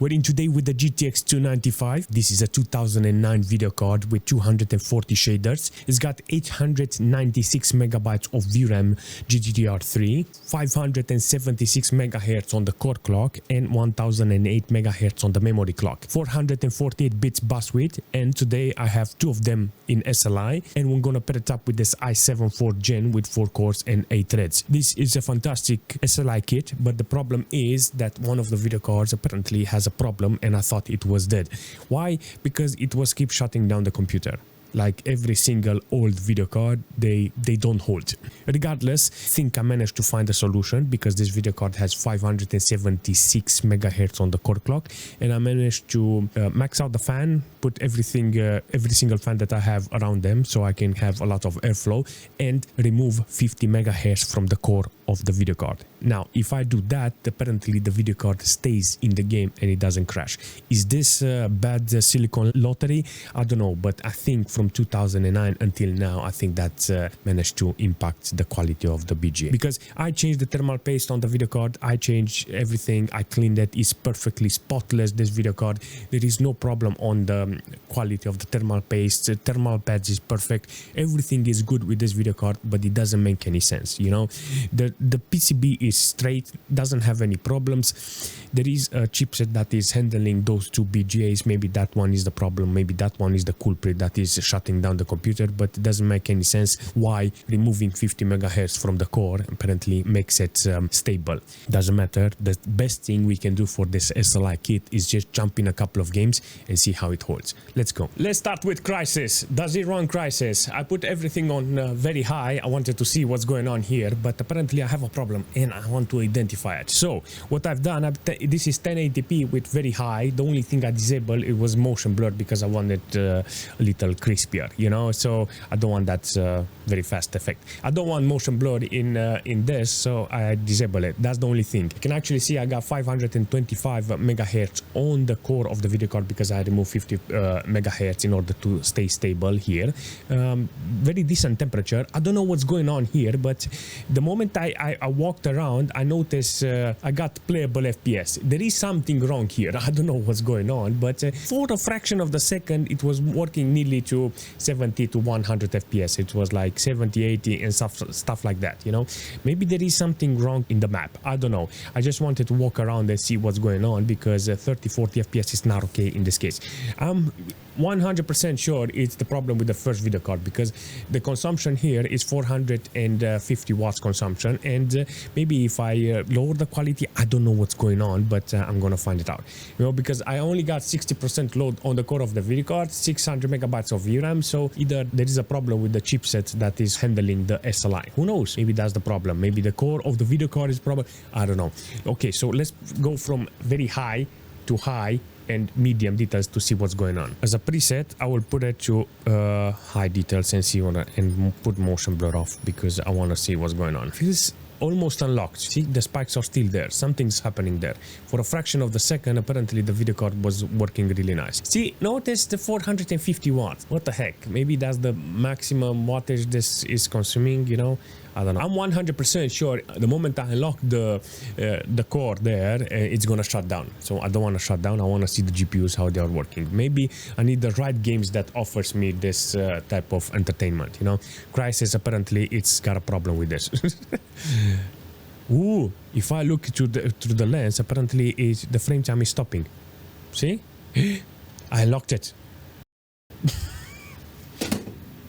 We're in today with the GTX 295. This is a 2009 video card with 240 shaders. It's got 896 megabytes of VRAM GDDR3, 576 megahertz on the core clock, and 1008 megahertz on the memory clock. 448 bits bus width, and today I have two of them in SLI, and we're gonna pair it up with this i7 4th gen with 4 cores and 8 threads. This is a fantastic SLI kit, but the problem is that one of the video cards apparently has a problem, and I thought it was dead. Why? Because it was keep shutting down the computer. Like every single old video card, they don't hold. Regardless, I think I managed to find a solution because this video card has 576 megahertz on the core clock, and I managed to max out the fan, put everything, every single fan that I have around them, so I can have a lot of airflow, and remove 50 megahertz from the core of the video card. Now, if I do that, apparently the video card stays in the game and it doesn't crash. Is this bad silicon lottery? I don't know, but I think from 2009 until now, I think that managed to impact the quality of the BGA. Because I changed the thermal paste on the video card, I changed everything, I cleaned it, it's perfectly spotless, this video card. There is no problem on the quality of the thermal paste, the thermal pads is perfect, everything is good with this video card, but it doesn't make any sense, you know. The PCB is straight, doesn't have any problems. There is a chipset that is handling those two BGAs. Maybe that one is the problem, maybe that one is the culprit that is shutting down the computer, but it doesn't make any sense why removing 50 megahertz from the core apparently makes it stable. Doesn't matter. The best thing we can do for this SLI kit is just jump in a couple of games and see how it holds. Let's go. Let's start with Crysis. Does it run Crysis? I put everything on very high. I wanted to see what's going on here, but apparently I have a problem and I want to identify it. So what I've done, this is 1080p with very high. The only thing I disabled, it was motion blur because I wanted a little crispier, you know, so I don't want that very fast effect. I don't want motion blur in this, so I disable it. That's the only thing. You can actually see I got 525 megahertz on the core of the video card because I removed 50 megahertz in order to stay stable here. Very decent temperature. I don't know what's going on here, but the moment I walked around, I noticed I got playable FPS. There is something wrong here. I don't know what's going on, but for a fraction of the second, it was working nearly to 70 to 100 FPS. It was like 70, 80 and stuff like that, you know. Maybe there is something wrong in the map. I don't know. I just wanted to walk around and see what's going on because 30, 40 FPS is not okay in this case. I'm 100% sure it's the problem with the first video card because the consumption here is 450 watts consumption, and maybe if I lower the quality, I don't know what's going on, but I'm gonna find it out, you know, because I only got 60% load on the core of the video card, 600 megabytes of VRAM, so either there is a problem with the chipset that is handling the SLI. Who knows? Maybe that's the problem. Maybe the core of the video card is the problem. I don't know. Okay, so let's go from very high to high and medium details to see what's going on. As a preset, I will put it to high details and see and put motion blur off because I want to see what's going on. Feels almost unlocked. See, the spikes are still there. Something's happening there. For a fraction of the second, apparently the video card was working really nice. See, notice the 450 watts. What the heck? Maybe that's the maximum wattage this is consuming, you know? I don't know. I'm 100% sure the moment I unlock the core there, it's gonna shut down. So I don't want to shut down. I want to see the GPUs, how they are working. Maybe I need the right games that offers me this type of entertainment, you know. Crysis, apparently it's got a problem with this. Ooh, if I look through the lens, apparently the frame time is stopping. See? I unlocked it.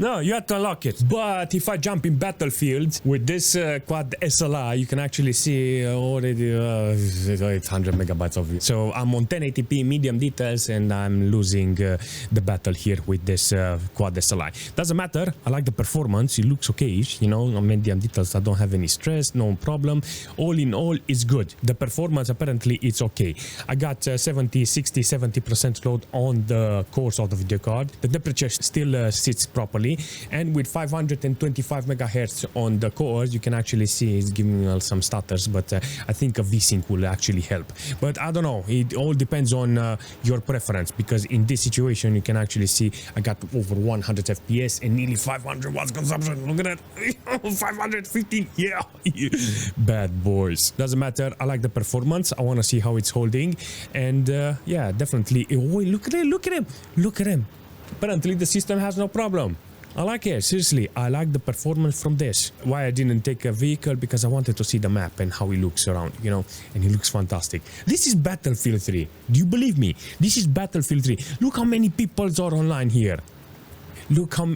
No, you have to unlock it. But if I jump in Battlefield with this Quad SLI, you can actually see already 800 megabytes of it. So I'm on 1080p medium details and I'm losing the battle here with this Quad SLI. Doesn't matter. I like the performance. It looks okay, you know, on medium details. I don't have any stress, no problem. All in all, it's good. The performance, apparently, it's okay. I got 70, 60, 70% load on the cores of the video card. The temperature still sits properly. actually. And with 525 megahertz on the cores, you can actually see it's giving us some stutters, but I think a VSync will actually help. But I don't know, it all depends on your preference, because in this situation you can actually see I got over 100 FPS and nearly 500 watts consumption. Look at that. 515, yeah. Bad boys. Doesn't matter, I like the performance. I want to see how it's holding, and yeah, definitely. Oh, look at him, look at him, look at him. Apparently the system has no problem. I like it, seriously. I like the performance from this. Why I didn't take a vehicle? Because I wanted to see the map and how it looks around, you know, and it looks fantastic. This is Battlefield 3. Do you believe me? This is Battlefield 3. Look how many people are online here. Look how...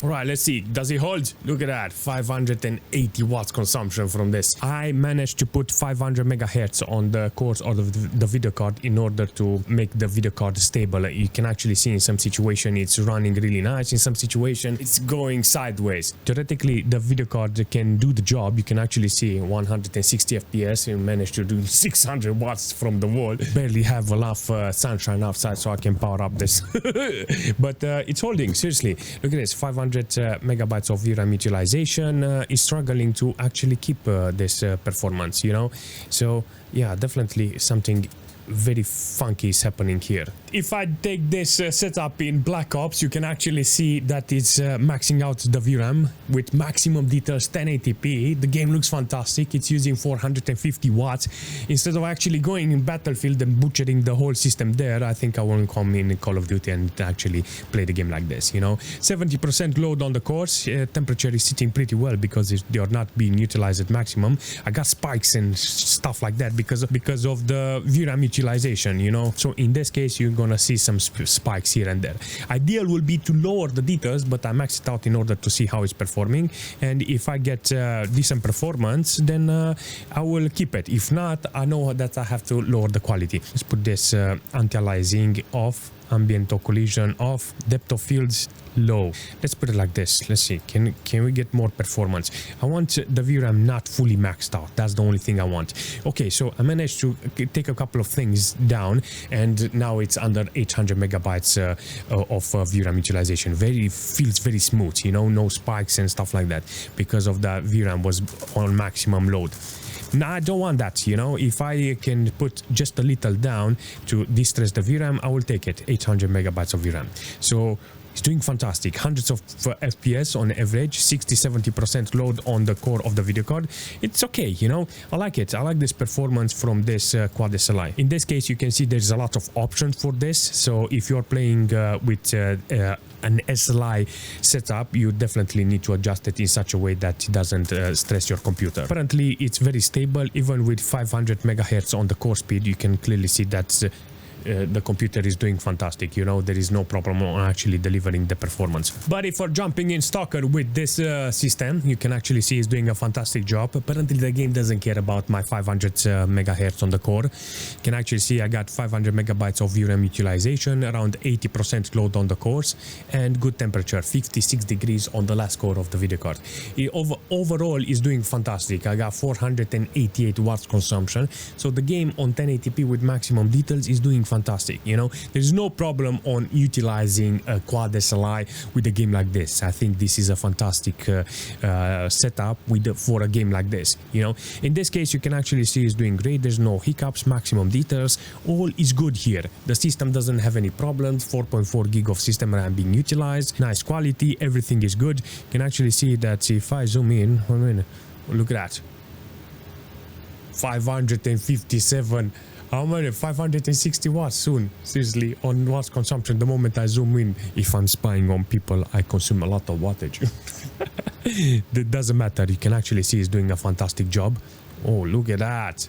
Alright, let's see. Does it hold? Look at that. 580 watts consumption from this. I managed to put 500 megahertz on the cores of the video card in order to make the video card stable. You can actually see in some situation it's running really nice. In some situation it's going sideways. Theoretically, the video card can do the job. You can actually see 160 FPS. You managed to do 600 watts from the wall. Barely have enough sunshine outside so I can power up this. But it's holding, seriously. Look at this, 500 megabytes of VRAM utilization. Is struggling to actually keep this performance, you know. So yeah, definitely something very funky is happening here. If I take this setup in Black Ops, you can actually see that it's maxing out the VRAM with maximum details 1080p. The game looks fantastic. It's using 450 watts. Instead of actually going in Battlefield and butchering the whole system there, I think I won't come in Call of Duty and actually play the game like this, you know. 70% load on the cores. Temperature is sitting pretty well because they are not being utilized at maximum. I got spikes and stuff like that because of the VRAM utilization, you know. So in this case, you're gonna see some spikes here and there. Ideal will be to lower the details, but I maxed it out in order to see how it's performing, and if I get decent performance, then I will keep it. If not, I know that I have to lower the quality. Let's put this anti-aliasing off, ambient occlusion off, depth of fields low. Let's put it like this. Let's see, can we get more performance? I want the VRAM not fully maxed out. That's the only thing I want. Okay, so I managed to take a couple of things down, and now it's under 800 megabytes of VRAM utilization. Feels very smooth, you know, no spikes and stuff like that, because of the VRAM was on maximum load. Now I don't want that, you know. If I can put just a little down to distress the VRAM, I will take it. 800 megabytes of VRAM. So it's doing fantastic. Hundreds of FPS on average, 60-70% load on the core of the video card. It's okay, you know. I like it. I like this performance from this Quad SLI. In this case, you can see there's a lot of options for this. So if you're playing with an SLI setup, you definitely need to adjust it in such a way that it doesn't stress your computer. Apparently, it's very stable. Even with 500 megahertz on the core speed, you can clearly see that the computer is doing fantastic, you know. There is no problem on actually delivering the performance. But if we're jumping in Stalker with this system, you can actually see it's doing a fantastic job. Apparently the game doesn't care about my 500 megahertz on the core. You can actually see I got 500 megabytes of VRAM utilization, around 80% load on the cores, and good temperature, 56 degrees on the last core of the video card. Overall is doing fantastic. I got 488 watts consumption, so the game on 1080p with maximum details is doing fantastic, you know. There's no problem on utilizing a Quad SLI with a game like this. I think this is a fantastic setup for a game like this, you know. In this case, you can actually see it's doing great. There's no hiccups, maximum details, all is good here. The system doesn't have any problems. 4.4 gig of system RAM being utilized, nice quality, everything is good. You can actually see that if I zoom in, look at that, 557. How many? 560 watts soon. Seriously, on watts consumption. The moment I zoom in, if I'm spying on people, I consume a lot of wattage. That doesn't matter. You can actually see it's doing a fantastic job. Oh, look at that.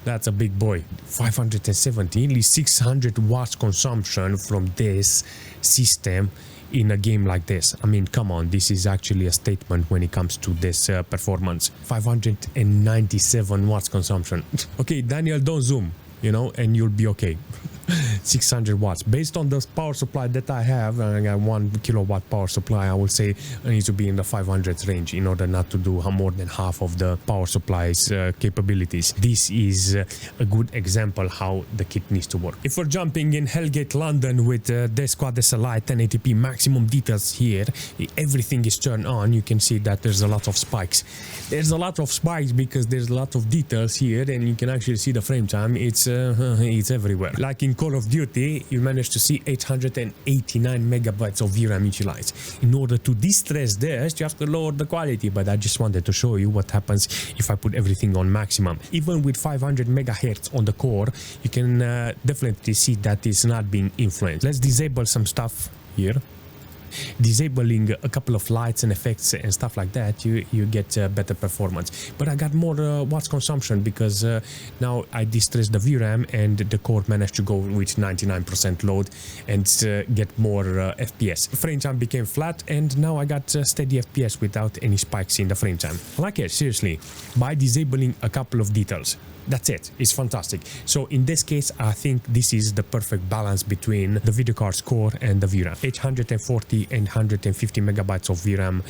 That's a big boy. 570, nearly 600 watts consumption from this system in a game like this. I mean, come on, this is actually a statement when it comes to this performance. 597 watts consumption. Okay, Daniel, don't zoom, you know, and you'll be okay. 600 watts. Based on the power supply that I have, I got 1 kilowatt power supply, I will say I need to be in the 500 range in order not to do more than half of the power supply's capabilities. This is a good example how the kit needs to work. If we're jumping in Hellgate London with this Quad SLI 1080p maximum details here, everything is turned on. You can see that there's a lot of spikes. There's a lot of spikes because there's a lot of details here, and you can actually see the frame time. It's everywhere. Like in Call of Duty, you managed to see 889 megabytes of VRAM utilized. In order to distress this, you have to lower the quality, but I just wanted to show you what happens if I put everything on maximum. Even with 500 megahertz on the core, you can definitely see that it's not being influenced. Let's disable some stuff here. Disabling a couple of lights and effects and stuff like that, you get better performance. But I got more watts consumption because now I distressed the VRAM and the core managed to go with 99% load and get more FPS. Frame time became flat, and now I got steady FPS without any spikes in the frame time. I like it, seriously, by disabling a couple of details. That's it. It's fantastic. So in this case, I think this is the perfect balance between the video card's core and the VRAM. 840 and 150 megabytes of VRAM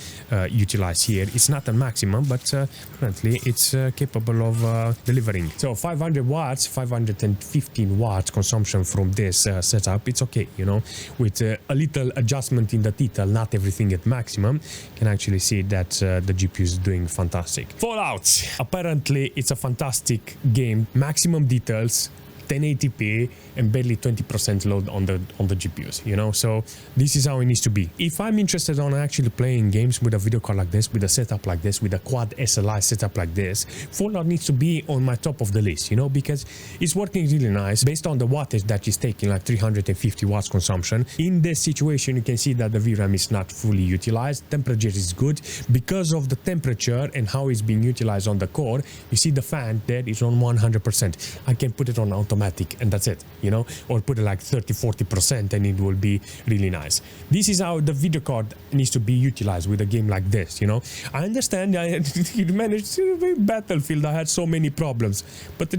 utilized here. It's not a maximum, but currently it's capable of delivering. So 500 watts, 515 watts consumption from this setup. It's okay, you know, with a little adjustment in the detail, not everything at maximum. You can actually see that the GPU is doing fantastic. Fallout. Apparently, it's a fantastic game, maximum details, 1080p, and barely 20% load on the GPUs, you know. So this is how it needs to be. If I'm interested on actually playing games with a video card like this, with a setup like this, with a Quad SLI setup like this, Fallout needs to be on my top of the list, you know, because it's working really nice based on the wattage that is taking, like 350 watts consumption. In this situation, you can see that the VRAM is not fully utilized. Temperature is good because of the temperature and how it's being utilized on the core. You see the fan there is on 100%. I can put it on automatic and that's it, you know, or put it like 30-40% and it will be really nice. This is how the video card needs to be utilized with a game like this, you know. I understand I managed to Battlefield, I had so many problems, but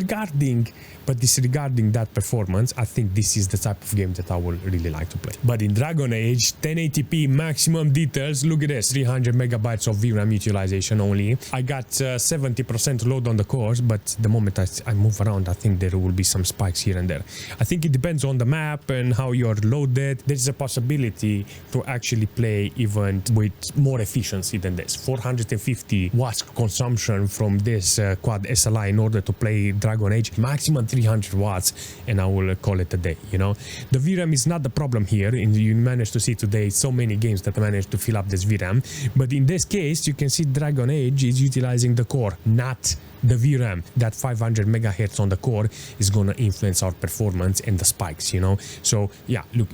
disregarding that performance, I think this is the type of game that I would really like to play. But in Dragon Age, 1080p maximum details, look at this, 300 megabytes of VRAM utilization only. I got 70% load on the cores, but the moment I move around, I think there will be some spikes here and there. I think it depends on the map and how you're loaded. There's a possibility to actually play even with more efficiency than this. 450 watts consumption from this Quad SLI in order to play Dragon Age, maximum 300 watts, and I will call it a day, you know. The VRAM is not the problem here, and you managed to see today so many games that managed to fill up this VRAM, but in this case you can see Dragon Age is utilizing the core, not the VRAM. That 500 megahertz on the core is gonna influence our performance and the spikes, you know. So yeah, look,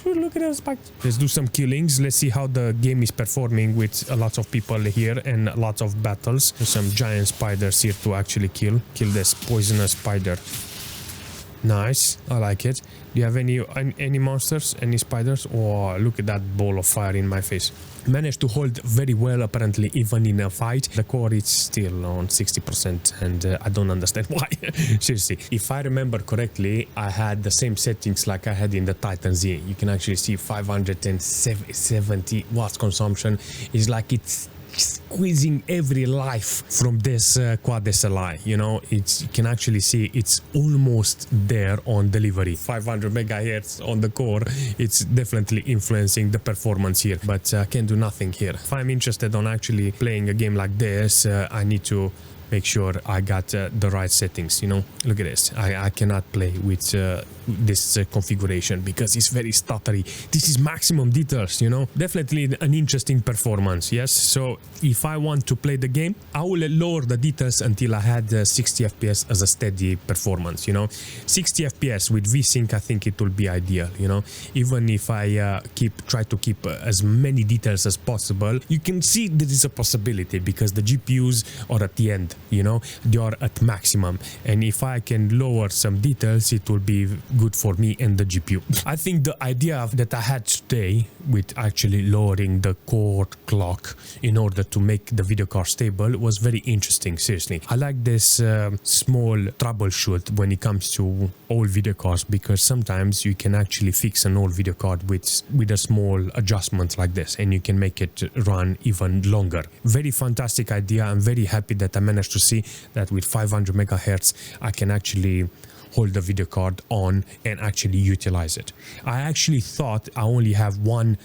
look at those spikes. Let's do some killings. Let's see how the game is performing with a lot of people here and lots of battles. There's some giant spiders here to actually kill this poisonous spider. Nice, I like it. Do you have any monsters, any spiders? Oh, look at that ball of fire in my face. Managed to hold very well, apparently, even in a fight. The core is still on 60%, and I don't understand why. Seriously, if I remember correctly, I had the same settings like I had in the Titan Z. You can actually see 570 watts consumption. It's like it's squeezing every life from this Quad SLI, you know. You can actually see it's almost there on delivery. 500 megahertz on the core, it's definitely influencing the performance here, but I can do nothing here. If I'm interested on actually playing a game like this, I need to make sure I got the right settings, you know. Look at this. I cannot play with this configuration because it's very stuttery. This is maximum details, you know. Definitely an interesting performance, yes. So if I want to play the game, I will lower the details until I had 60 FPS as a steady performance, you know. 60 FPS with VSync, I think it will be ideal, you know. Even if I try to keep as many details as possible, you can see there is a possibility because the GPUs are at the end you know, they are at maximum, and if I can lower some details, it will be good for me and the GPU. I think the idea that I had today with actually lowering the core clock in order to make the video card stable was very interesting. Seriously, I like this small troubleshoot when it comes to old video cards, because sometimes you can actually fix an old video card with a small adjustment like this, and you can make it run even longer. Very fantastic idea. I'm very happy that I managed to see that with 500 megahertz I can actually hold the video card on and actually utilize it. I actually thought I only have one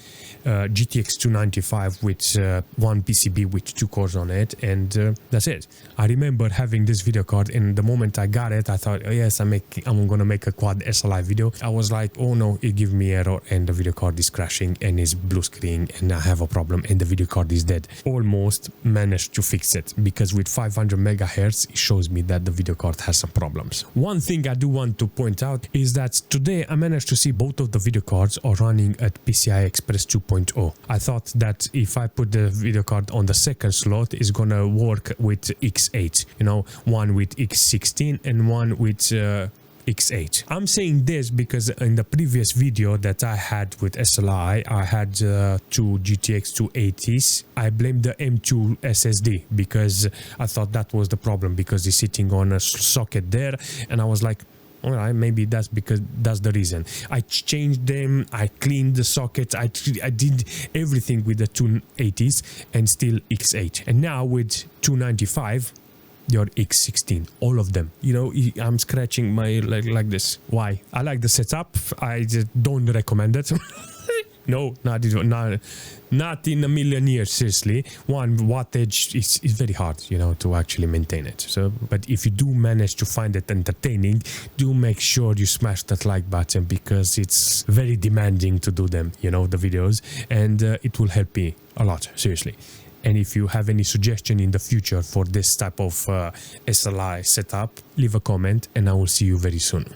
GTX 295 with one PCB with 2 cores on it, and that's it. I remember having this video card, and the moment I got it, I thought, oh yes, I'm gonna make a Quad SLI video. I was like, oh no, it gave me error and the video card is crashing and is blue screen and I have a problem and the video card is dead. Almost managed to fix it, because with 500 megahertz it shows me that the video card has some problems. One thing I do want to point out is that today I managed to see both of the video cards are running at PCI Express 2.0. I thought that if I put the video card on the second slot, it's gonna work with X8, you know, one with X16 and one with X8. I'm saying this because in the previous video that I had with SLI, I had 2 GTX 280s. I blamed the M2 SSD because I thought that was the problem, because it's sitting on a socket there, and I was like, all right, maybe that's because that's the reason. I changed them, I cleaned the sockets, I did everything with the 280s and still X8. And now with 295, your X16, all of them. You know, I'm scratching my leg like this. Why? I like the setup. I just don't recommend it. No, not in a million years, seriously. 1 wattage is very hard, you know, to actually maintain it. So, but if you do manage to find it entertaining, do make sure you smash that like button, because it's very demanding to do them, you know, the videos, and it will help me a lot, seriously. And if you have any suggestion in the future for this type of SLI setup, leave a comment and I will see you very soon.